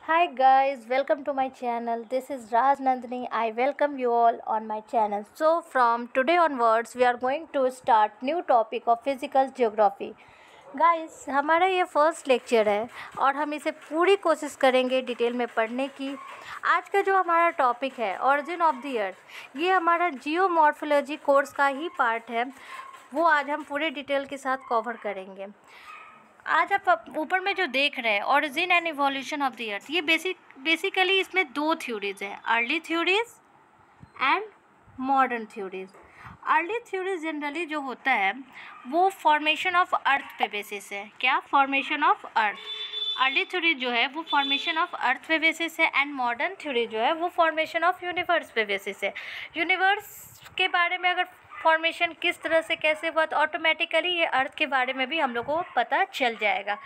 Hi guys, welcome to my channel. This is Raj Nandini. I welcome you all on my channel. So from today onwards we are going to start new topic of physical geography. Guys हमारा ये first lecture है और हम इसे पूरी कोशिश करेंगे detail में पढ़ने की। आज का जो हमारा टॉपिक है ओरिजिन ऑफ द अर्थ, ये हमारा जियोमॉर्फोलॉजी कोर्स का ही पार्ट है, वो आज हम पूरे डिटेल के साथ कवर करेंगे। आज आप ऊपर में जो देख रहे हैं origin and evolution of the earth, ये बेसिकली इसमें दो थ्योरीज हैं, early theories and modern theories. Early theories generally जो होता है वो फॉर्मेशन ऑफ अर्थ पे बेसिस है। क्या? Formation of earth. Early theory जो है वो फॉर्मेशन ऑफ अर्थ पे बेसिस है एंड मॉडर्न थ्योरी जो है वो फॉर्मेशन ऑफ यूनिवर्स पे बेसिस है। यूनिवर्स के बारे में अगर फॉर्मेशन किस तरह से कैसे हुआ तो ऑटोमेटिकली ये अर्थ के बारे में भी हम लोगों को पता चल जाएगा।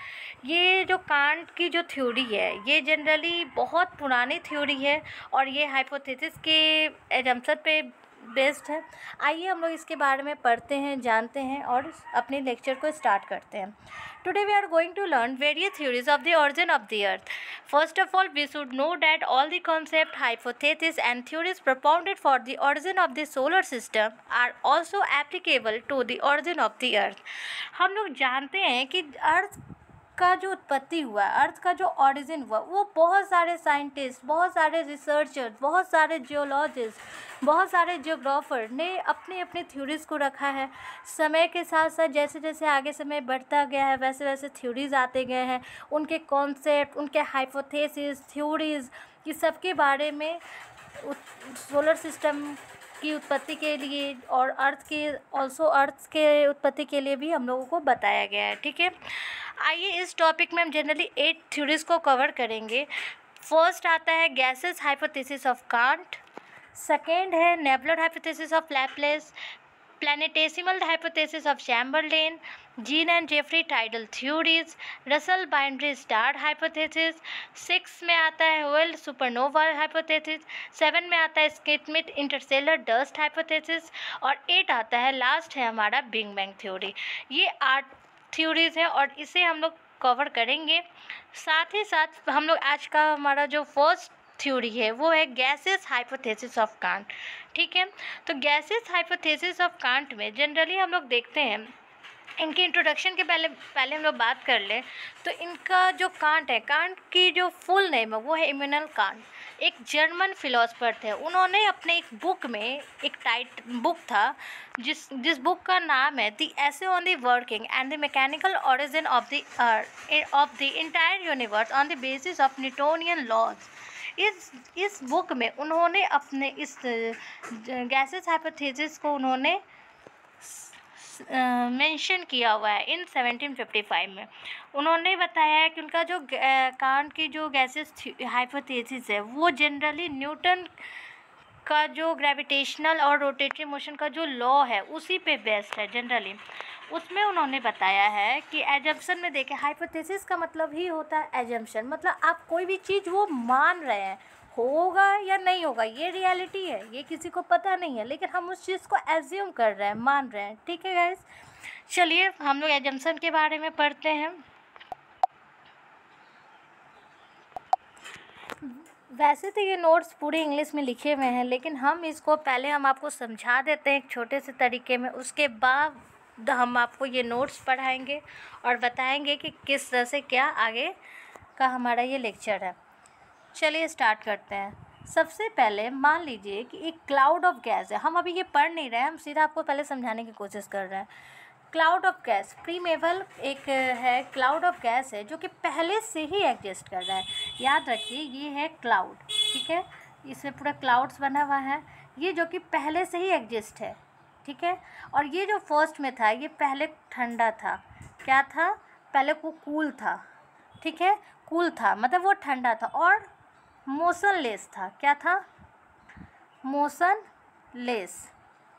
ये जो कांट की जो थ्योरी है ये जनरली बहुत पुरानी थ्योरी है और ये हाइपोथेसिस के एजम्पशन पे बेस्ड है। आइए हम लोग इसके बारे में पढ़ते हैं, जानते हैं और अपने लेक्चर को स्टार्ट करते हैं। Today we are going to learn various theories of the origin of the earth. First of all, we should know that all the concept, hypotheses and theories propounded for the origin of the solar system are also applicable to the origin of the earth. हम लोग जानते हैं कि अर्थ का जो उत्पत्ति हुआ, अर्थ का जो ओरिजिन हुआ, वो बहुत सारे साइंटिस्ट, बहुत सारे रिसर्चर्स, बहुत सारे जियोलॉजिस्ट, बहुत सारे जियोग्राफर ने अपनी अपनी थ्योरीज़ को रखा है। समय के साथ साथ जैसे जैसे आगे समय बढ़ता गया है वैसे वैसे थ्योरीज़ आते गए हैं, उनके कॉन्सेप्ट, उनके हाइपोथेसिस, थ्योरीज़, ये सब के बारे में सोलर सिस्टम की उत्पत्ति के लिए और अर्थ के उत्पत्ति के लिए भी हम लोगों को बताया गया है। ठीक है, आइए इस टॉपिक में हम जनरली 8 थ्योरीज को कवर करेंगे। फर्स्ट आता है gaseous hypothesis of Kant, second है nebular hypothesis of Laplace, planetesimal hypothesis of Chamberlin, Jeans and Jeffreys tidal theories, Russell binary star hypothesis. 6 में आता है होयल सुपरनोवा हाइपोथेसिस, 7 में आता है स्किटमिट इंटरस्टेलर डस्ट हाइपोथेसिस और 8 आता है, लास्ट है हमारा बिग बैंग थ्योरी। ये 8 थ्योरीज है और इसे हम लोग कवर करेंगे। साथ ही साथ हम लोग आज का हमारा जो फर्स्ट थ्योरी है वो है गैसेस हाइपोथेसिस ऑफ कांट। ठीक है, तो गैसेस हाइपोथेसिस ऑफ कांट में जनरली हम लोग देखते हैं, इनके इंट्रोडक्शन के पहले हम लोग बात कर लें तो इनका जो कांट है, कांट की जो फुल नेम है वो है इमैनुएल कांट, एक जर्मन फिलोसफर थे। उन्होंने अपने एक बुक में, एक टाइट बुक था जिस बुक का नाम है the essay on the working and the mechanical origin of the entire universe on the basis of Newtonian laws. इस बुक में उन्होंने अपने इस गैसेस हाइपोथेसिस को उन्होंने मेंशन किया हुआ है इन 1755 में। उन्होंने बताया है कि उनका जो कांट की जो गैसेस हाइपोथेसिस है वो जनरली न्यूटन का जो ग्रेविटेशनल और रोटेटरी मोशन का जो लॉ है उसी पे बेस्ड है। जनरली उसमें उन्होंने बताया है कि एजम्पशन में देखें, हाइपोथेसिस का मतलब ही होता है एजम्पशन, मतलब आप कोई भी चीज़ वो मान रहे हैं, होगा या नहीं होगा ये रियलिटी है, ये किसी को पता नहीं है, लेकिन हम उस चीज़ को एज्यूम कर रहे हैं, मान रहे हैं। ठीक है गाइस, चलिए हम लोग एजम्पशन के बारे में पढ़ते हैं। वैसे तो ये नोट्स पूरे इंग्लिश में लिखे हुए हैं, लेकिन हम इसको पहले हम आपको समझा देते हैं एक छोटे से तरीके में, उसके बाद हम आपको ये नोट्स पढ़ाएंगे और बताएंगे कि किस तरह से क्या आगे का हमारा ये लेक्चर है। चलिए स्टार्ट करते हैं। सबसे पहले मान लीजिए कि एक क्लाउड ऑफ गैस है, हम अभी ये पढ़ नहीं रहे हैं, हम सीधा आपको पहले समझाने की कोशिश कर रहे हैं। क्लाउड ऑफ गैस प्रीमेवल एक है, क्लाउड ऑफ गैस है जो कि पहले से ही एग्जिस्ट कर रहा है। याद रखिए ये है क्लाउड, ठीक है, इसमें पूरा क्लाउड्स बना हुआ है, ये जो कि पहले से ही एग्जिस्ट है। ठीक है, और ये जो फर्स्ट में था ये पहले ठंडा था, क्या था, पहले वो कूल था। ठीक है, कूल था मतलब वो ठंडा था और मोशनलेस था। क्या था? मोशनलेस।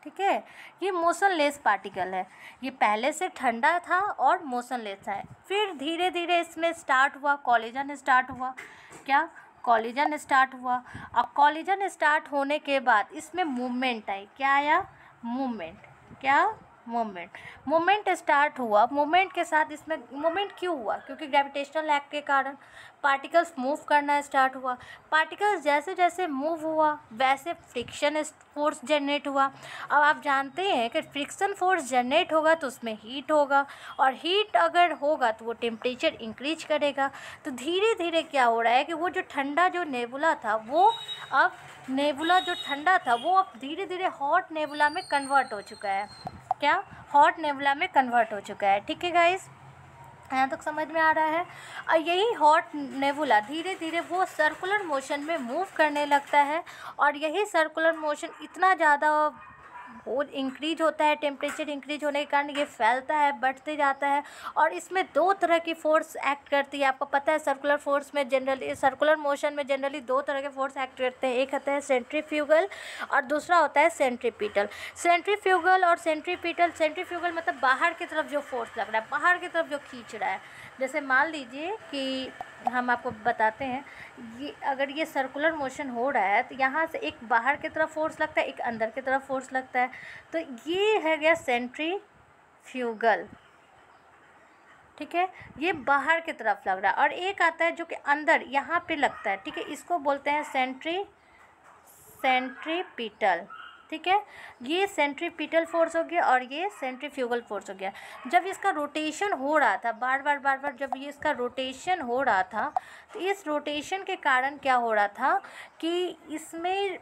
ठीक है, ये मोशनलेस पार्टिकल है, ये पहले से ठंडा था और मोशनलेस है। फिर धीरे धीरे इसमें स्टार्ट हुआ, कॉलिजन स्टार्ट हुआ। क्या? कॉलिजन स्टार्ट हुआ। अब कॉलिजन स्टार्ट होने के बाद इसमें मूवमेंट आई। क्या आया? मूवमेंट। क्या? मूवमेंट स्टार्ट हुआ। मूवमेंट के साथ इसमें मूवमेंट क्यों हुआ? क्योंकि ग्रेविटेशनल एक्ट के कारण पार्टिकल्स मूव करना स्टार्ट हुआ। पार्टिकल्स जैसे जैसे मूव हुआ वैसे फ्रिक्शन फोर्स जनरेट हुआ। अब आप जानते हैं कि फ्रिक्शन फोर्स जनरेट होगा तो उसमें हीट होगा, और हीट अगर होगा तो वो टेम्परेचर इंक्रीज करेगा। तो धीरे धीरे क्या हो रहा है कि वो जो ठंडा जो नेबुला था वो अब नेबुला जो ठंडा था वो अब धीरे धीरे हॉट नेबुला में कन्वर्ट हो चुका है। क्या? हॉट नेबुला में कन्वर्ट हो चुका है। ठीक है गाइस, यहाँ तक समझ में आ रहा है। और यही हॉट नेबुला धीरे धीरे वो सर्कुलर मोशन में मूव करने लगता है, और यही सर्कुलर मोशन इतना ज़्यादा वो इंक्रीज होता है, टेम्परेचर इंक्रीज होने के कारण ये फैलता है, बढ़ते जाता है। और इसमें दो तरह की फोर्स एक्ट करती है। आपको पता है सर्कुलर फोर्स में जनरली, सर्कुलर मोशन में जनरली दो तरह के फोर्स एक्ट करते हैं। एक होता है सेंट्रीफ्यूगल और दूसरा होता है सेंट्रीपिटल। सेंट्रीफ्यूगल और सेंट्रीपिटल, सेंट्रीफ्यूगल मतलब बाहर की तरफ जो फोर्स लग रहा है, बाहर की तरफ जो खींच रहा है। जैसे मान लीजिए कि हम आपको बताते हैं, ये अगर ये सर्कुलर मोशन हो रहा है तो यहाँ से एक बाहर की तरफ फोर्स लगता है, एक अंदर की तरफ फोर्स लगता है। तो ये है गया सेंट्रीफ्यूगल। ठीक है, ये बाहर की तरफ लग रहा है। और एक आता है जो कि अंदर यहाँ पे लगता है। ठीक है, इसको बोलते हैं सेंट्रीपिटल। ठीक है, ये सेंट्रीपिटल फोर्स हो गया और ये सेंट्रीफ्यूगल फोर्स हो गया। जब इसका रोटेशन हो रहा था बार बार जब ये इसका रोटेशन हो रहा था, तो इस रोटेशन के कारण क्या हो रहा था कि इसमें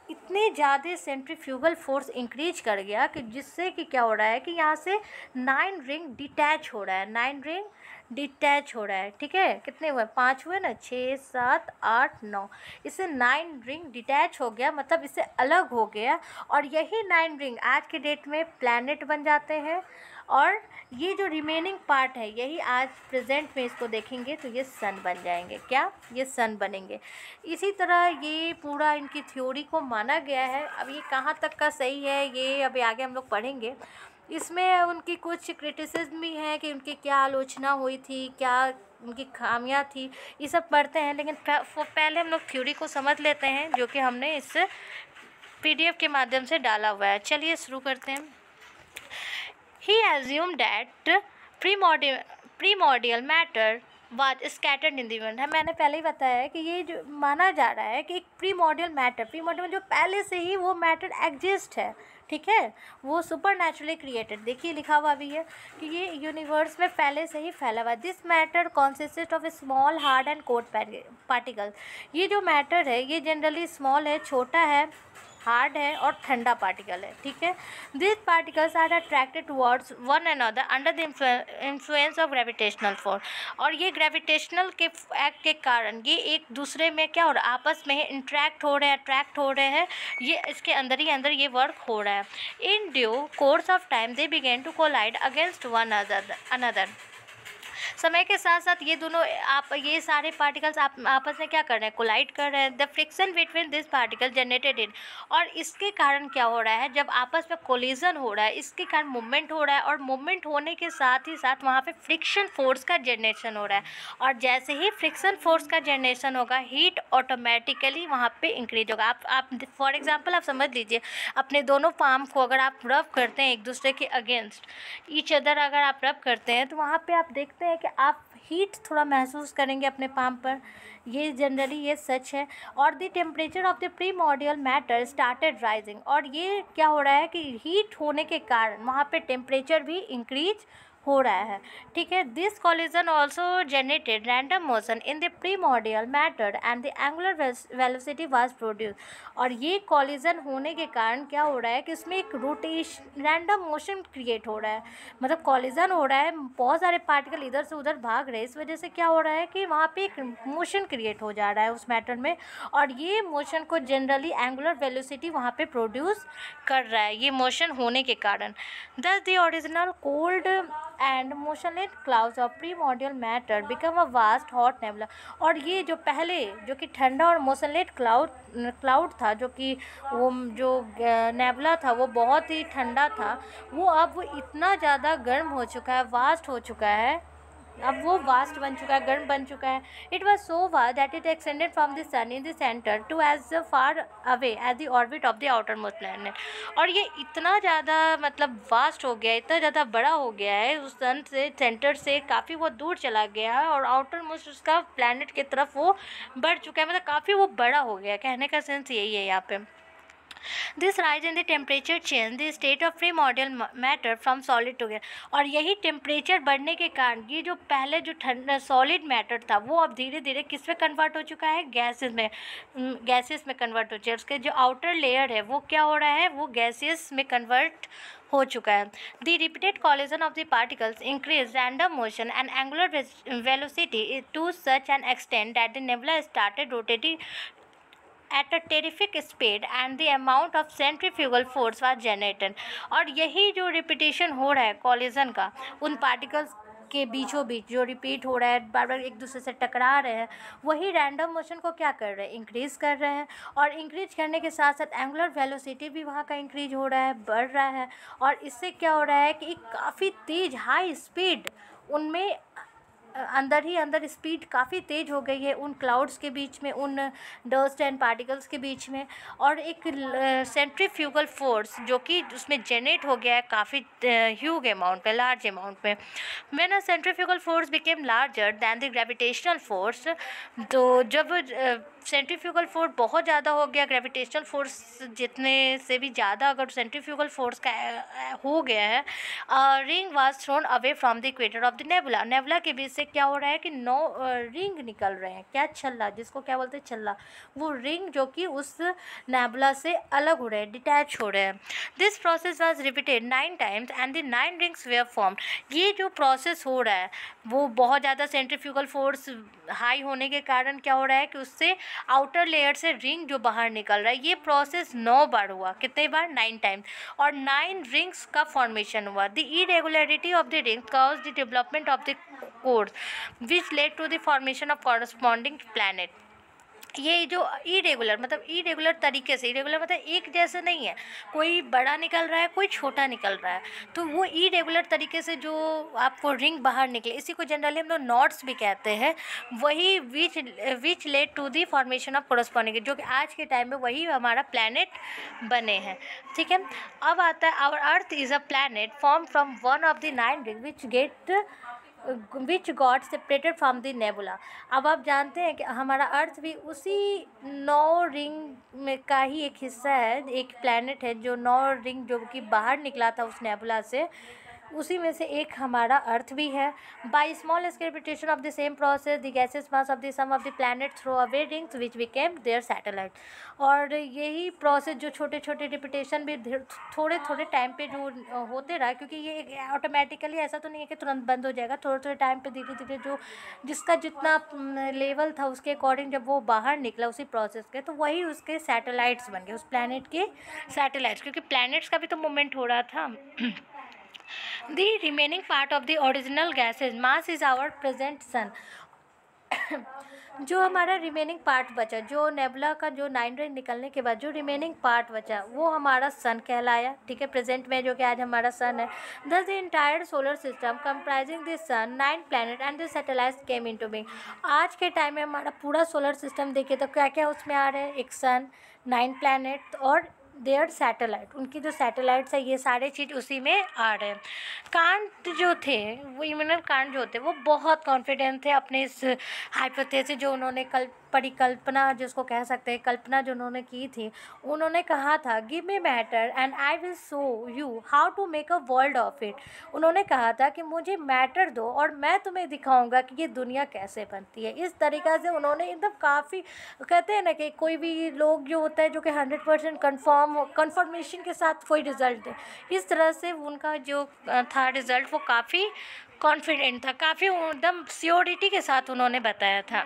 इतने ज़्यादा सेंट्रीफ्यूगल फोर्स इंक्रीज कर गया कि जिससे कि क्या हो रहा है कि यहाँ से 9 रिंग डिटैच हो रहा है। 9 रिंग डिटैच हो रहा है। ठीक है, कितने हुए? 5 हुए ना, 6 7 8 9। इससे 9 रिंग डिटैच हो गया, मतलब इससे अलग हो गया। और यही 9 रिंग आज के डेट में प्लैनेट बन जाते हैं। और ये जो रिमेनिंग पार्ट है यही आज प्रेजेंट में इसको देखेंगे तो ये सन बन जाएंगे। क्या? ये सन बनेंगे। इसी तरह ये पूरा इनकी थ्योरी को माना गया है। अब ये कहाँ तक का सही है ये अभी आगे हम लोग पढ़ेंगे। इसमें उनकी कुछ क्रिटिसिज्म भी है कि उनकी क्या आलोचना हुई थी, क्या उनकी खामियां थी, ये सब पढ़ते हैं। लेकिन पहले हम लोग थ्योरी को समझ लेते हैं जो कि हमने इस PDF के माध्यम से डाला हुआ है। चलिए शुरू करते हैं। He assumed that primordial matter was scattered in the universe। मैंने पहले ही बताया है कि ये जो माना जा रहा है कि एक प्रीमॉर्डियल मैटर जो पहले से ही वो मैटर एग्जिस्ट है। ठीक है, वो सुपर नेचुरली क्रिएटेड। देखिए लिखा हुआ भी है कि ये यूनिवर्स में पहले से ही फैला हुआ है। This matter consist of small hard and cold particle. ये जो मैटर है ये जनरली स्मॉल है, छोटा है, हार्ड है और ठंडा पार्टिकल है। ठीक है, this particles are attracted towards one another under the influence of gravitational force. और ये ग्रेविटेशनल के एक्ट के कारण ये एक दूसरे में क्या हो रहा है, आपस में इंटरेक्ट हो रहे हैं, अट्रैक्ट हो रहे हैं। ये इसके अंदर ही अंदर ये वर्क हो रहा है। In due course of time they began to collide against one another. समय के साथ साथ ये दोनों ये सारे पार्टिकल्स आपस में क्या कर रहे हैं, कोलाइड कर रहे हैं। The friction between this particle generated in. और इसके कारण क्या हो रहा है, जब आपस में कोलिजन हो रहा है इसके कारण मूवमेंट हो रहा है, और मूवमेंट होने के साथ ही साथ वहाँ पे फ्रिक्शन फोर्स का जनरेशन हो रहा है। और जैसे ही फ्रिक्शन फोर्स का जनरेशन होगा हीट ऑटोमेटिकली वहाँ पे इंक्रीज होगा। आप फॉर एग्जांपल आप समझ लीजिए, अपने दोनों पाम को अगर आप रब करते हैं एक दूसरे के अगेंस्ट ईच अदर, अगर आप रब करते हैं तो वहाँ पे आप देखते हैं कि आप हीट थोड़ा महसूस करेंगे अपने पाम पर। ये जनरली ये सच है। और the temperature of the primordial matter started rising. और ये क्या हो रहा है कि हीट होने के कारण वहाँ पे टेम्परेचर भी इंक्रीज हो रहा है। ठीक है, this collision also generated random motion in the primordial matter and the angular velocity was produce. और ये कॉलिजन होने के कारण क्या हो रहा है कि इसमें एक रोटेशन रैंडम मोशन क्रिएट हो रहा है। मतलब कॉलिजन हो रहा है, बहुत सारे पार्टिकल इधर से उधर भाग रहे हैं, इस वजह से क्या हो रहा है कि वहाँ पे एक मोशन क्रिएट हो जा रहा है उस मैटर में। और ये मोशन को जनरली एंगुलर वेलोसिटी वहाँ पे प्रोड्यूस कर रहा है, ये मोशन होने के कारण। Thus the original cold and motionless clouds of primordial matter become a vast hot nebula. और ये जो पहले जो कि ठंडा और मोशनलेस क्लाउड था, जो कि वो जो नेबुला था वो बहुत ही ठंडा था, वो अब इतना ज़्यादा गर्म हो चुका है, वास्ट हो चुका है। अब वो वास्ट बन चुका है, गर्म बन चुका है। It was so vast that it extended from the sun in the centre to as far away as the orbit of the outer most planet. और ये इतना ज़्यादा मतलब वास्ट हो गया है, इतना ज़्यादा बड़ा हो गया है, उस सन से सेंटर से काफ़ी वो दूर चला गया है और आउटर मोस्ट उसका प्लैनेट की तरफ वो बढ़ चुका है, मतलब काफ़ी वो बड़ा हो गया है। कहने का सेंस यही है यहाँ पे। This rise in the temperature change the state of primordial matter from solid to gas. और यही टेम्परेचर बढ़ने के कारण ये जो पहले जो ठंडा सॉलिड मैटर था वो अब धीरे धीरे किस में कन्वर्ट हो चुका है, गैसेस में, गैसेस में कन्वर्ट हो चुका है। उसके जो आउटर लेयर है वो क्या हो रहा है, वो गैसेस में कन्वर्ट हो चुका है। The repeated collision of the particles increased random motion and angular velocity to such an extent that the nebula started rotating at a terrific speed and the amount of centrifugal force was generated। और यही जो repetition हो रहा है collision का उन particles के बीचों बीच जो रिपीट हो रहा है, बार बार एक दूसरे से टकरा रहे हैं, वही रैंडम मोशन को क्या कर रहे हैं, इंक्रीज़ कर रहे हैं। और इंक्रीज करने के साथ साथ एंगुलर वेलोसिटी भी वहाँ का इंक्रीज हो रहा है, बढ़ रहा है। और इससे क्या हो रहा है कि काफ़ी तेज़ हाई स्पीड उनमें अंदर ही अंदर स्पीड काफ़ी तेज़ हो गई है उन क्लाउड्स के बीच में, उन डस्ट एंड पार्टिकल्स के बीच में। और एक सेंट्रीफ्यूगल फोर्स जो कि उसमें जनरेट हो गया है काफ़ी ह्यूज अमाउंट में, लार्ज अमाउंट में। When a centrifugal force became larger than the gravitational force, तो जब सेंट्रीफ्यूगल फोर्स बहुत ज़्यादा हो गया, ग्रेविटेशनल फोर्स जितने से भी ज़्यादा अगर सेंट्रीफ्यूगल फोर्स का हो गया है, ring was thrown away from the equator of the nebula. Nebula के बीच से क्या हो रहा है कि रिंग निकल रहे हैं, क्या छल्ला, जिसको क्या बोलते हैं छल्ला, वो रिंग जो कि उस नेबुला से अलग हो रहे हैं, डिटैच हो रहे हैं। This process was repeated 9 times and the 9 rings were formed. ये जो प्रोसेस हो रहा है वो बहुत ज़्यादा सेंट्रीफ्यूगल फोर्स हाई होने के कारण क्या हो रहा है कि उससे आउटर लेयर से रिंग जो बाहर निकल रहा है, ये प्रोसेस 9 बार हुआ। कितने बार, 9 टाइम्स। और 9 रिंग्स का फॉर्मेशन हुआ। The irregularity of the rings cause the development of the cores which led to the formation of corresponding planet. ये जो इरेगुलर मतलब इरेगुलर तरीके से, इरेगुलर मतलब एक जैसे नहीं है, कोई बड़ा निकल रहा है कोई छोटा निकल रहा है, तो वो इरेगुलर तरीके से जो आपको रिंग बाहर निकले, इसी को जनरली हम लोग नॉट्स भी कहते हैं। वही which led to the formation of corresponding, जो कि आज के टाइम में वही हमारा प्लैनेट बने हैं। ठीक है, अब आता है our earth is a planet form from one of the 9 ring which got separated from the nebula. अब आप जानते हैं कि हमारा अर्थ भी उसी 9 रिंग में का ही एक हिस्सा है, एक प्लैनेट है जो 9 रिंग जो कि बाहर निकला था उस नेबुला से, उसी में से एक हमारा अर्थ भी है। By small scale repetition of the same process the gases mass of the some of the planet throw away rings which became their satellite. और यही प्रोसेस जो छोटे छोटे रिपीटेशन भी थोड़े थोड़े टाइम पे जो होते रहा, क्योंकि ये ऑटोमेटिकली ऐसा तो नहीं है कि तुरंत बंद हो जाएगा, थोड़े थोड़े टाइम पे धीरे धीरे जो जिसका जितना लेवल था उसके अकॉर्डिंग जब वो बाहर निकला उसी प्रोसेस के, तो वही उसके सैटेलाइट्स बन गए, उस प्लैनेट के सैटेलाइट्स, क्योंकि प्लैनेट्स का भी तो मूवमेंट हो रहा था। The remaining part of the original gases mass is our present sun। जो हमारा रिमेनिंग पार्ट बचा, जो नेबुला का जो 9 रिंग निकलने के बाद जो रिमेनिंग पार्ट बचा वो हमारा सन कहलाया। ठीक है, प्रेजेंट में जो कि आज हमारा सन है। Thus the entire solar system comprising the sun 9 planet and the satellites came into being. आज के टाइम में हमारा पूरा सोलर सिस्टम देखिए तो क्या क्या उसमें आ रहे हैं, एक सन, 9 प्लैनेट और देयर सैटेलाइट, उनकी जो सैटेलाइट्स है, ये सारे चीज़ उसी में आ रहे हैं। कांट जो थे वो इमैनुअल कांट जो थे वो बहुत कॉन्फिडेंट थे अपने इस हाइपोथेसिस जो उन्होंने परिकल्पना जिसको कह सकते हैं, कल्पना जो उन्होंने की थी। उन्होंने कहा था give me matter and I will show you how to make a world of it. उन्होंने कहा था कि मुझे मैटर दो और मैं तुम्हें दिखाऊंगा कि ये दुनिया कैसे बनती है। इस तरीक़ा से उन्होंने एकदम काफ़ी, कहते हैं ना कि कोई भी लोग जो होता है जो कि 100% कन्फर्मेशन के साथ कोई रिज़ल्ट दे, इस तरह से उनका जो था रिज़ल्ट वो काफ़ी कॉन्फिडेंट था, काफ़ी एकदम श्योरिटी के साथ उन्होंने बताया था।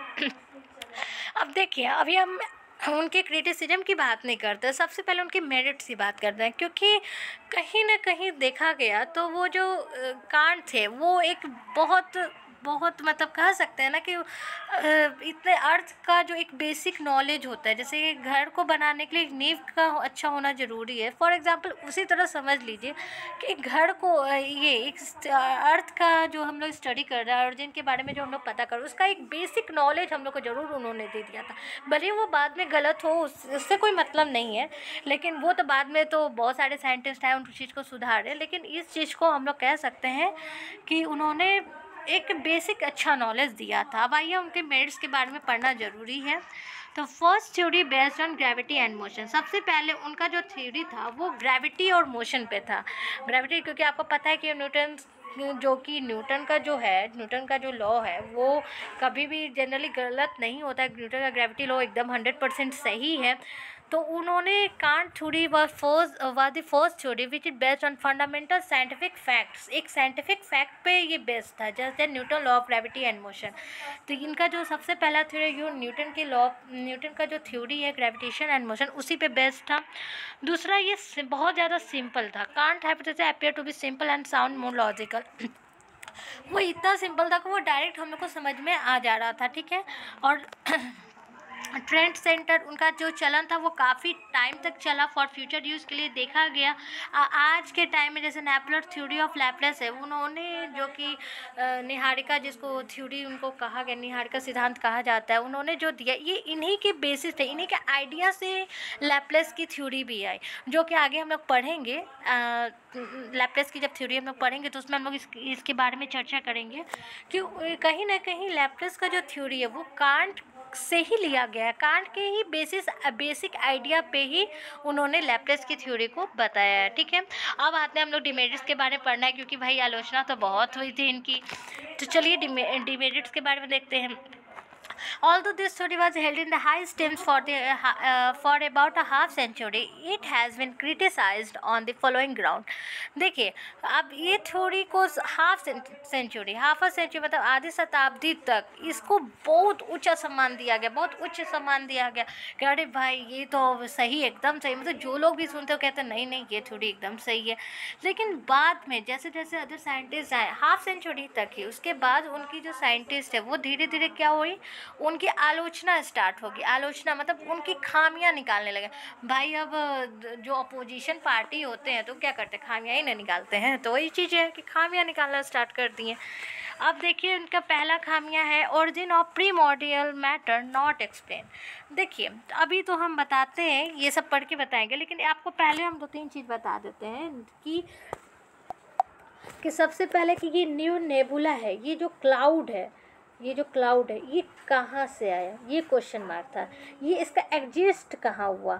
अब देखिए, अभी हम उनके क्रिटिसिज्म की बात नहीं करते, सबसे पहले उनके मेरिट्स की बात करते हैं, क्योंकि कहीं ना कहीं देखा गया तो वो जो कांट थे वो एक बहुत बहुत मतलब कह सकते हैं ना कि इतने अर्थ का जो एक बेसिक नॉलेज होता है, जैसे कि घर को बनाने के लिए एक नींव का अच्छा होना ज़रूरी है। फॉर एग्जांपल उसी तरह समझ लीजिए कि घर को ये एक अर्थ का जो हम लोग स्टडी कर रहे हैं और जिनके बारे में जो हम लोग पता कर रहे हैं, उसका एक बेसिक नॉलेज हम लोग को ज़रूर उन्होंने दे दिया था। भले वो बाद में गलत हो, उससे कोई मतलब नहीं है, लेकिन वो तो बाद में तो बहुत सारे साइंटिस्ट हैं उन चीज़ को सुधार रहे, लेकिन इस चीज़ को हम लोग कह सकते हैं कि उन्होंने एक बेसिक अच्छा नॉलेज दिया था। अब आइए उनके मेरिट्स के बारे में पढ़ना ज़रूरी है। तो first theory based on gravity and motion, सबसे पहले उनका जो थ्योरी था वो ग्रेविटी और मोशन पे था। ग्रेविटी क्योंकि आपको पता है कि न्यूटन का जो है, न्यूटन का जो लॉ है वो कभी भी जनरली गलत नहीं होता है। न्यूटन का ग्रेविटी लॉ एकदम 100% सही है। तो उन्होंने can't theory was the first theory which is based on fundamental scientific facts, एक साइंटिफिक फैक्ट पे ये बेस्ड था, जैसे Newton law of gravity and motion. तो इनका जो सबसे पहला थ्योरी जो न्यूटन का जो थ्योरी है ग्रेविटेशन एंड मोशन, उसी पे बेस्ड था। दूसरा ये बहुत ज़्यादा सिंपल था। Kant hypothesis appear to be simple and sound more logical. वो इतना सिंपल था कि वो डायरेक्ट हम लोग को समझ में आ जा रहा था, ठीक है। और ट्रेंड सेंटर उनका जो चलन था वो काफ़ी टाइम तक चला, फॉर फ्यूचर यूज़ के लिए देखा गया। आज के टाइम में जैसे नेपलर थ्योरी ऑफ लैपलेस है, उन्होंने जो कि निहारिका जिसको थ्योरी उनको कहा गया, निहारिका सिद्धांत कहा जाता है, उन्होंने जो दिया ये इन्हीं के बेसिस थे, इन्हीं के आइडिया से लैपलेस की थ्योरी भी आई, जो कि आगे हम लोग पढ़ेंगे। लैपलेस की जब थ्योरी हम लोग पढ़ेंगे तो उसमें हम लोग इसके बारे में चर्चा करेंगे कि कहीं ना कहीं लैपलेस का जो थ्योरी है वो कांट से ही लिया गया है। कांट के ही बेसिक आइडिया पे ही उन्होंने लैपलेस की थ्योरी को बताया है, ठीक है। अब आते हैं हम लोग डिमेरिट्स के बारे में पढ़ना है, क्योंकि भाई आलोचना तो बहुत हुई थी इनकी। तो चलिए डिमेरिट्स के बारे में देखते हैं। Although this theory was held in the high esteem for about a half century, it has been criticized on the following ground. देखिए, अब ये थ्योरी को हाफ सेंचुरी मतलब आधी शताब्दी तक इसको बहुत ऊंचा सम्मान दिया गया, बहुत उच्च सम्मान दिया गया कि अरे भाई ये तो सही, एकदम सही। मतलब जो लोग भी सुनते हो कहते हैं नहीं नहीं ये थ्योरी एकदम सही है। लेकिन बाद में जैसे जैसे अदर साइंटिस्ट आए हाफ सेंचुरी तक ही, उसके बाद उनकी जो साइंटिस्ट है वो धीरे धीरे क्या हुई, उनकी आलोचना स्टार्ट होगी। आलोचना मतलब उनकी खामियां निकालने लगे। भाई अब जो अपोजिशन पार्टी होते हैं तो क्या करते हैं, खामियां ही नहीं निकालते हैं। तो वही चीज़ है कि खामियां निकालना स्टार्ट कर दिए। अब देखिए उनका पहला खामियां है origin of primordial matter not explain. देखिए अभी तो हम बताते हैं, ये सब पढ़ के बताएंगे, लेकिन आपको पहले हम 2-3 चीज़ बता देते हैं कि सबसे पहले कि ये न्यू नेबुला है, ये जो क्लाउड है ये कहाँ से आया, ये क्वेश्चन मार्क था। ये इसका एग्जिस्ट कहाँ हुआ,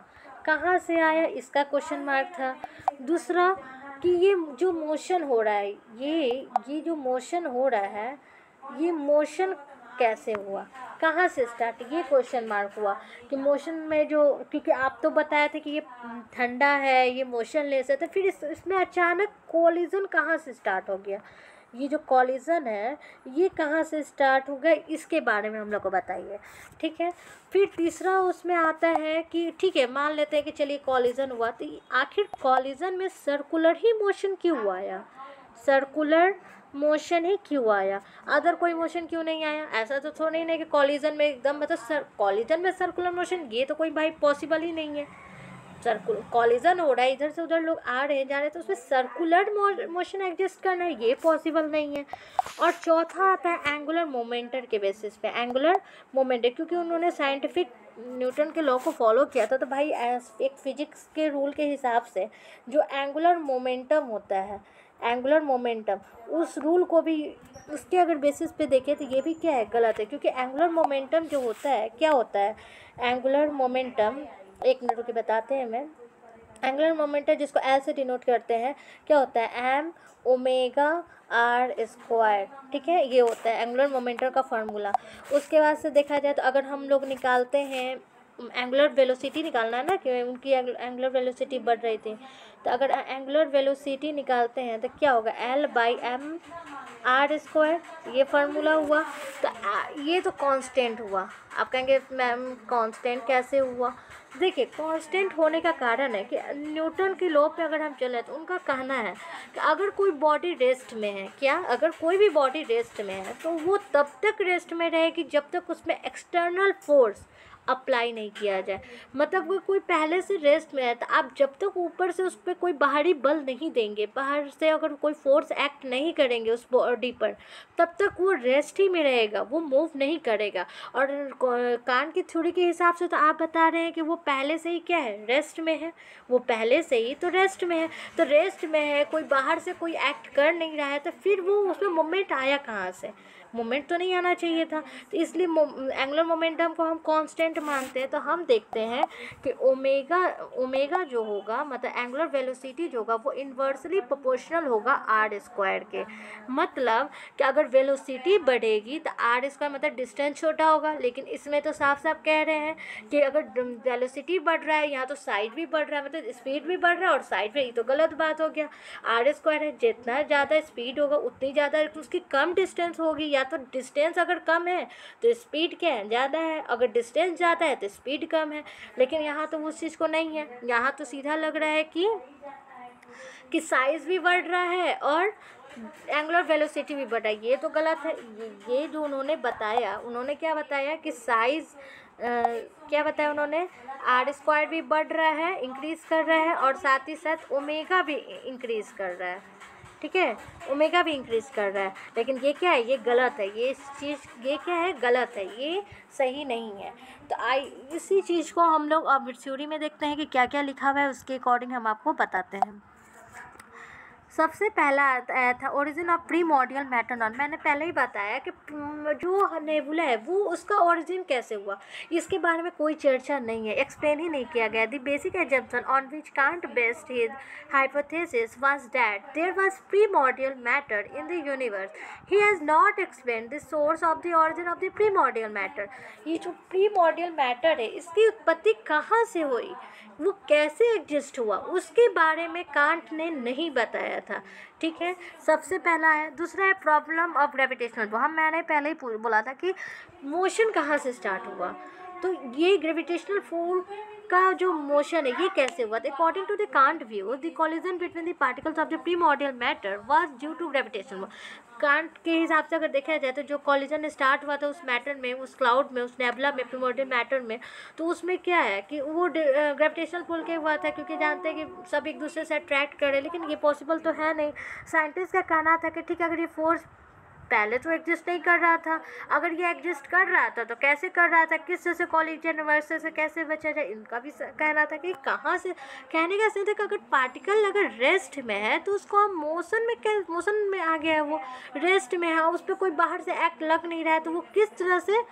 कहाँ से आया, इसका क्वेश्चन मार्क था। दूसरा कि ये जो मोशन हो रहा है, ये जो मोशन हो रहा है, ये मोशन कैसे हुआ, कहाँ से स्टार्ट, ये क्वेश्चन मार्क हुआ। कि मोशन में जो, क्योंकि आप तो बताए थे कि ये ठंडा है, ये मोशनलेस है, तो फिर इसमें अचानक कोलिजन कहाँ से स्टार्ट हो गया, ये जो कॉलिज़न है ये कहाँ से स्टार्ट हो गया, इसके बारे में हम लोग को बताइए, ठीक है। फिर तीसरा उसमें आता है कि ठीक है मान लेते हैं कि चलिए कॉलिज़न हुआ, तो आखिर कॉलिज़न में सर्कुलर ही मोशन क्यों आया, सर्कुलर मोशन ही क्यों आया, अदर कोई मोशन क्यों नहीं आया। ऐसा तो थोड़ा नहीं कि कॉलिज़न में एकदम मतलब कॉलिज़न में सर्कुलर मोशन, ये तो कोई भाई पॉसिबल ही नहीं है। कॉलिजन हो रहा है, इधर से उधर लोग आ रहे हैं जा रहे हैं, तो उसमें सर्कुलर मोशन एग्जिस्ट करना है, ये पॉसिबल नहीं है। और चौथा आता है एंगुलर मोमेंटम के बेसिस पे, एंगुलर मोमेंटम, क्योंकि उन्होंने साइंटिफिक न्यूटन के लॉ को फॉलो किया था। तो भाई एक फिजिक्स के रूल के हिसाब से जो एंगुलर मोमेंटम होता है, एंगुलर मोमेंटम, उस रूल को भी उसके अगर बेसिस पे देखें तो ये भी क्या है, गलत है। क्योंकि एंगुलर मोमेंटम जो होता है, क्या होता है एंगुलर मोमेंटम, एक मिनट के बताते हैं मैं। एंगुलर मोमेंटम जिसको एल से डिनोट करते हैं, क्या होता है एम ओमेगा आर स्क्वायर, ठीक है, ये होता है एंगुलर मोमेंटम का फार्मूला। उसके बाद से देखा जाए तो अगर हम लोग निकालते हैं एंगुलर वेलोसिटी निकालना है ना, कि उनकी एंगुलर वेलोसिटी बढ़ रही थी, तो अगर एंगुलर वेलोसिटी निकालते हैं तो क्या होगा L/m आर स्क्वायर, ये फार्मूला हुआ। तो ये तो कांस्टेंट हुआ। आप कहेंगे मैम कांस्टेंट कैसे हुआ, देखिए कांस्टेंट होने का कारण है कि न्यूटन के लॉ पे अगर हम चले तो उनका कहना है कि अगर कोई बॉडी रेस्ट में है, क्या अगर कोई भी बॉडी रेस्ट में है तो वो तब तक रेस्ट में रहेगी जब तक उसमें एक्सटर्नल फोर्स अप्लाई नहीं किया जाए। मतलब वो कोई पहले से रेस्ट में है तो आप जब तक ऊपर से उस पर कोई बाहरी बल नहीं देंगे, बाहर से अगर कोई फोर्स एक्ट नहीं करेंगे उस बॉडी पर, तब तक वो रेस्ट ही में रहेगा, वो मूव नहीं करेगा। और कान की थ्योरी के हिसाब से तो आप बता रहे हैं कि वो पहले से ही क्या है, रेस्ट में है, वो पहले से ही तो रेस्ट में है। तो रेस्ट में है, कोई बाहर से कोई एक्ट कर नहीं रहा है, तो फिर वो उसमें मोमेंट आया कहाँ से, मोमेंट तो नहीं आना चाहिए था। तो इसलिए एंगुलर मोमेंटम को हम कांस्टेंट मानते हैं। तो हम देखते हैं कि ओमेगा जो होगा, मतलब एंगुलर वेलोसिटी जो होगा वो इन्वर्सली प्रोपोर्शनल होगा आर स्क्वायर के। मतलब कि अगर वेलोसिटी बढ़ेगी तो आर स्क्वायर मतलब डिस्टेंस छोटा होगा, लेकिन इसमें तो साफ साफ कह रहे हैं कि अगर वेलोसिटी बढ़ रहा है यहाँ तो साइड भी बढ़ रहा है, मतलब स्पीड भी बढ़ रहा है और साइड भी, ये तो गलत बात हो गया। आर स्क्वायर है, जितना ज़्यादा स्पीड होगा उतनी ज़्यादा उसकी कम डिस्टेंस होगी, या तो डिस्टेंस अगर कम है तो स्पीड क्या है, ज़्यादा है, अगर डिस्टेंस ज़्यादा है तो स्पीड कम है। लेकिन यहाँ तो उस चीज़ को नहीं है, यहाँ तो सीधा लग रहा है कि साइज़ भी बढ़ रहा है और एंगुलर वेलोसिटी भी बढ़ रहा है। ये तो गलत है। ये जो उन्होंने बताया, उन्होंने क्या बताया कि साइज़ क्या बताया उन्होंने, आर स्क्वायर भी बढ़ रहा है, इंक्रीज़ कर रहा है, और साथ ही साथ ओमेगा भी इंक्रीज़ कर रहा है। ठीक है, ओमेगा भी इंक्रीज़ कर रहा है। लेकिन ये क्या है, ये गलत है, ये चीज़ ये क्या है, गलत है, ये सही नहीं है। तो इसी चीज़ को हम लोग अब थ्योरी में देखते हैं कि क्या क्या लिखा हुआ है, उसके अकॉर्डिंग हम आपको बताते हैं। सबसे पहला आया था origin of primordial matter non. मैंने पहले ही बताया कि जो नेबुला है वो उसका ओरिजिन कैसे हुआ, इसके बारे में कोई चर्चा नहीं है, एक्सप्लेन ही नहीं किया गया। The basic assumption on which Kant based his hypothesis was that there was primordial matter in the universe. He has not explain the source of the origin of the primordial matter. ये जो primordial matter है इसकी उत्पत्ति कहाँ से हुई, वो कैसे एग्जिस्ट हुआ, उसके बारे में कांट ने नहीं बताया था। ठीक है, सबसे पहला है। दूसरा है प्रॉब्लम ऑफ ग्रेविटेशनल वो, हम मैंने पहले ही बोला था कि मोशन कहाँ से स्टार्ट हुआ, तो ये ग्रेविटेशनल फोर्स का जो मोशन है ये कैसे हुआ। According to the Kant view the collision between the particles of the primordial matter was due to gravitation. Kant के हिसाब से अगर देखा जाए तो जो कॉलिजन स्टार्ट हुआ था उस मैटर में, उस क्लाउड में, उस नेबुला में, प्रीमोर्डियल मैटर में, तो उसमें क्या है कि वो ग्रेविटेशनल पुल के हुआ था, क्योंकि जानते हैं कि सब एक दूसरे से अट्रैक्ट करे, लेकिन ये पॉसिबल तो है नहीं। साइंटिस्ट का कहना था कि ठीक है, अगर ये फोर्स पहले तो एग्जिस्ट नहीं कर रहा था, अगर ये एग्जिस्ट कर रहा था तो कैसे कर रहा था, किस से कॉलिजन वर्से से कैसे बचा जाए। इनका भी कहना था कि कहाँ से, कहने का सही था कि अगर पार्टिकल अगर रेस्ट में है तो उसको हम मोशन में आ गया है, वो रेस्ट में है, उस पर कोई बाहर से एक्ट लग नहीं रहा है, तो वो किस तरह से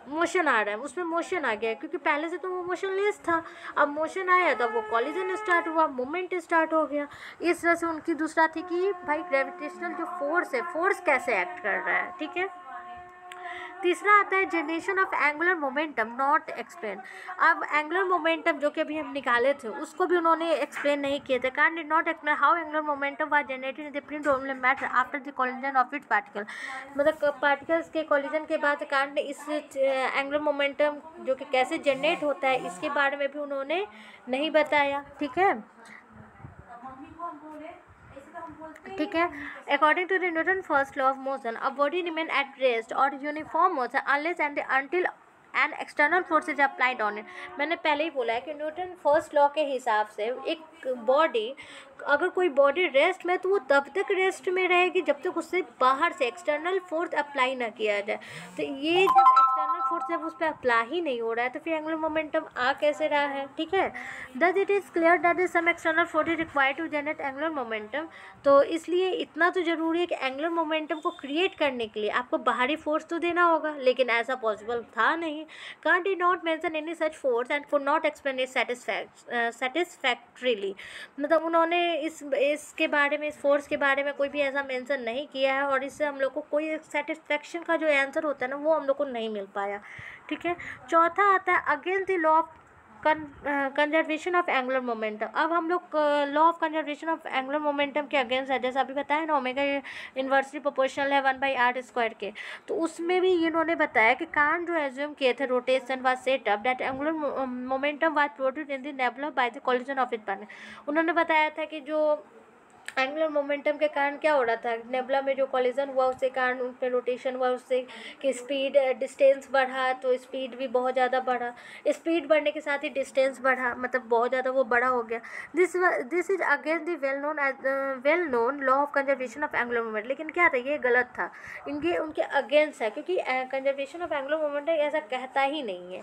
मोशन आ रहा है, उसमें मोशन आ गया है, क्योंकि पहले से तो वो मोशनलेस था। अब मोशन आया तो वो कॉलिजन स्टार्ट हुआ, मूवमेंट स्टार्ट हो गया। इस तरह से उनकी दूसरा थी कि भाई ग्रेविटेशनल जो फोर्स है, फोर्स कैसे एक्ट कर रहा है। ठीक है, तीसरा आता है generation of angular momentum not explain. अब एंगुलर मोमेंटम जो कि अभी हम निकाले थे उसको भी उन्होंने एक्सप्लेन नहीं किए थे। Can't did not explain how angular momentum was generated in the primordial matter after the collision of its particle. मतलब पार्टिकल्स के कोलिजन के बाद कांट ने इस एंगुलर मोमेंटम जो कि कैसे जनरेट होता है इसके बारे में भी उन्होंने नहीं बताया। ठीक है, ठीक है। According to the Newton first law of motion a body remain at rest और uniform motion unless and until and external force is applied on it. मैंने पहले ही बोला है कि न्यूटन फर्स्ट लॉ के हिसाब से एक बॉडी, अगर कोई बॉडी रेस्ट में तो वो तब तक रेस्ट में रहेगी जब तक उससे बाहर से एक्सटर्नल फोर्स अप्लाई ना किया जाए। तो ये जब एक्सटर्नल फोर्स जब उस पर अप्लाई ही नहीं हो रहा है तो फिर एंगुलर मोमेंटम आ कैसे रहा है। ठीक है, thus it is clear that is some external force is required to generate angular momentum. तो इसलिए इतना तो जरूरी है कि एंगुलर मोमेंटम को क्रिएट करने के लिए आपको बाहरी फोर्स तो देना होगा, लेकिन ऐसा पॉसिबल था नहीं। Kant did not mention any such force and could not explain it satisfactorily. मतलब उन्होंने इसके बारे में, इस फोर्स के बारे में कोई भी ऐसा मेंशन नहीं किया है, और इससे हम लोग को कोई सेटिस्फैक्शन का जो आंसर होता है ना वो हम लोग को नहीं मिल पाया। ठीक है, चौथा आता है against the law of conservation of angular momentum. अब हम लोग law of conservation of angular momentum के अगेंस्ट है, जैसे अभी बताया ना ओमेगा इन्वर्सली प्रोपोर्शनल है 1/r² के। तो उसमें भी इन्होंने बताया कि कांट जो एज्यूम किए थे rotation was set up that angular momentum was produced in the nebula by the collision of it planet. उन्होंने बताया था कि जो एंगुलर मोमेंटम के कारण क्या हो रहा था, नेबुला में जो कॉलिजन हुआ उसके कारण उन पर रोटेशन हुआ, उससे कि स्पीड डिस्टेंस बढ़ा तो स्पीड भी बहुत ज़्यादा बढ़ा, स्पीड बढ़ने के साथ ही डिस्टेंस बढ़ा, मतलब बहुत ज़्यादा वो बड़ा हो गया। This is against the well known law of conservation of angular moment. लेकिन क्या था, ये गलत था, उनके अगेंस्ट है, क्योंकि कंजर्वेशन ऑफ एंगुलर मोमेंट ऐसा कहता ही नहीं है।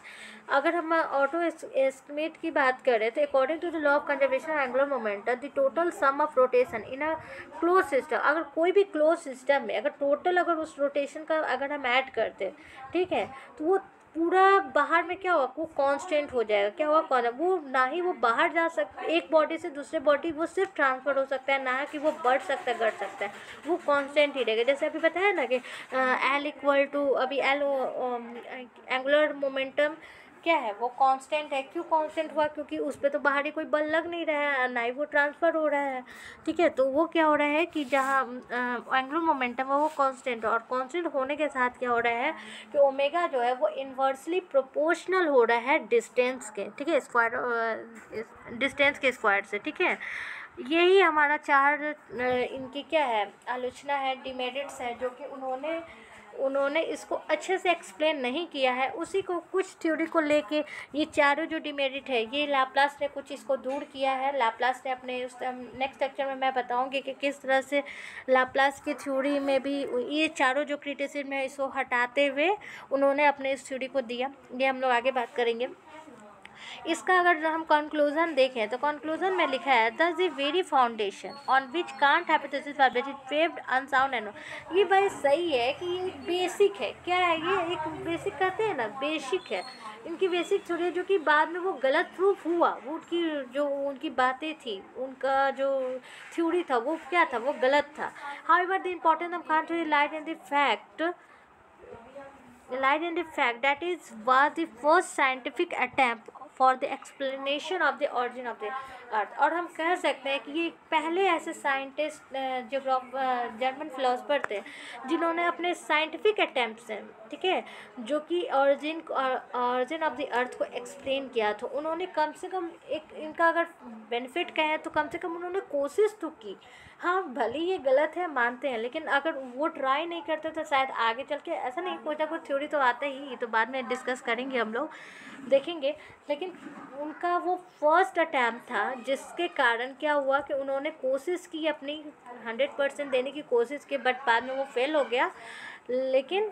अगर हम ऑटो एस्टिमेट की बात करें तो according to the law of conservation of angular momentum the total sum of rotation in a close system, अगर कोई भी क्लोज सिस्टम में अगर टोटल अगर उस रोटेशन का अगर हम ऐड करते हैं, ठीक है, तो वो पूरा बाहर में क्या होगा, वो कांस्टेंट हो जाएगा। क्या होगा, कौन वो ना ही वो बाहर जा सकता, एक बॉडी से दूसरे बॉडी वो सिर्फ ट्रांसफर हो सकता है, ना कि वो बढ़ सकता है, घट सकता है, वो कांस्टेंट ही रहेगा। जैसे अभी बताया ना कि एल इक्वल टू, अभी एल एंगुलर मोमेंटम क्या है, वो कांस्टेंट है। क्यों कांस्टेंट हुआ, क्योंकि उस पर तो बाहरी कोई बल लग नहीं रहा है, ना ही वो ट्रांसफ़र हो रहा है, ठीक है। तो वो क्या हो रहा है कि जहाँ एंगुलर मोमेंटम है वो कांस्टेंट है, और कांस्टेंट होने के साथ क्या हो रहा है कि ओमेगा जो है वो इन्वर्सली प्रोपोर्शनल हो रहा है डिस्टेंस के, ठीक है, डिस्टेंस के स्क्वायर से, ठीक है। यही हमारा चार इनकी क्या है आलोचना है, डिमेरिट्स है, जो कि उन्होंने इसको अच्छे से एक्सप्लेन नहीं किया है। उसी को कुछ थ्योरी को लेके ये चारों जो डिमेरिट है ये लाप्लास ने कुछ इसको दूर किया है। लाप्लास ने अपने उस नेक्स्ट लेक्चर में मैं बताऊंगी कि किस तरह से लाप्लास की थ्योरी में भी ये चारों जो क्रिटिसिज्म है इसको हटाते हुए उन्होंने अपने इस थ्योरी को दिया। ये हम लोग आगे बात करेंगे। इसका अगर हम कंक्लूजन देखें तो कंक्लूजन में लिखा है thus the very foundation on which Kant hypothesis was proved unsound and. ये भाई सही है कि ये बेसिक है। क्या है ये, एक बेसिक कहते हैं ना, बेसिक है इनकी बेसिक थ्योरी, जो कि बाद में वो गलत प्रूफ हुआ। वो उनकी बातें थी, उनका जो थ्योरी था वो क्या था, वो गलत था। However the importance of Kant theory lied in the fact that it was the first scientific attempt for the explanation of the origin of the earth। और हम कह सकते हैं कि ये पहले ऐसे साइंटिस्ट जर्मन फिलोसफर थे जिन्होंने अपने साइंटिफिक अटैम्प्ट से, ठीक है, जो कि ऑरिजिन ऑफ द अर्थ को एक्सप्लेन किया। तो उन्होंने कम से कम एक, इनका अगर बेनिफिट कहें तो कम से कम उन्होंने कोशिश तो की। हाँ भले ये गलत है मानते हैं, लेकिन अगर वो ट्राई नहीं करते तो शायद आगे चल के ऐसा नहीं, कोई ना कोई थ्योरी तो आता ही, ये तो बाद में डिस्कस करेंगे, हम लोग देखेंगे। लेकिन उनका वो फर्स्ट अटैम्प्ट था, जिसके कारण क्या हुआ कि उन्होंने कोशिश की, अपनी 100% देने की कोशिश की, बट बाद में वो फेल हो गया। लेकिन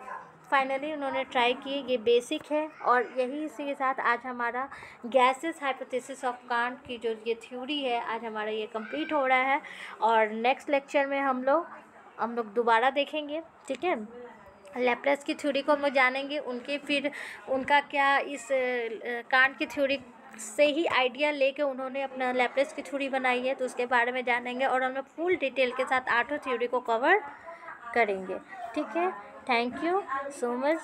फाइनली उन्होंने ट्राई की। ये बेसिक है, और यही इसी के साथ आज हमारा गैसेस हाइपोथेसिस ऑफ कांट की जो ये थ्योरी है आज हमारा ये कंप्लीट हो रहा है। और नेक्स्ट लेक्चर में हम लोग दोबारा देखेंगे, ठीक है। लैप्लास की थ्योरी को हम लोग जानेंगे, फिर उनका क्या इस कांट की थ्योरी से ही आइडिया लेके उन्होंने अपना लैप्लास की थ्योरी बनाई है, तो उसके बारे में जानेंगे। और हम लोग फुल डिटेल के साथ आठों थ्योरी को कवर करेंगे, ठीक है। Thank you so much.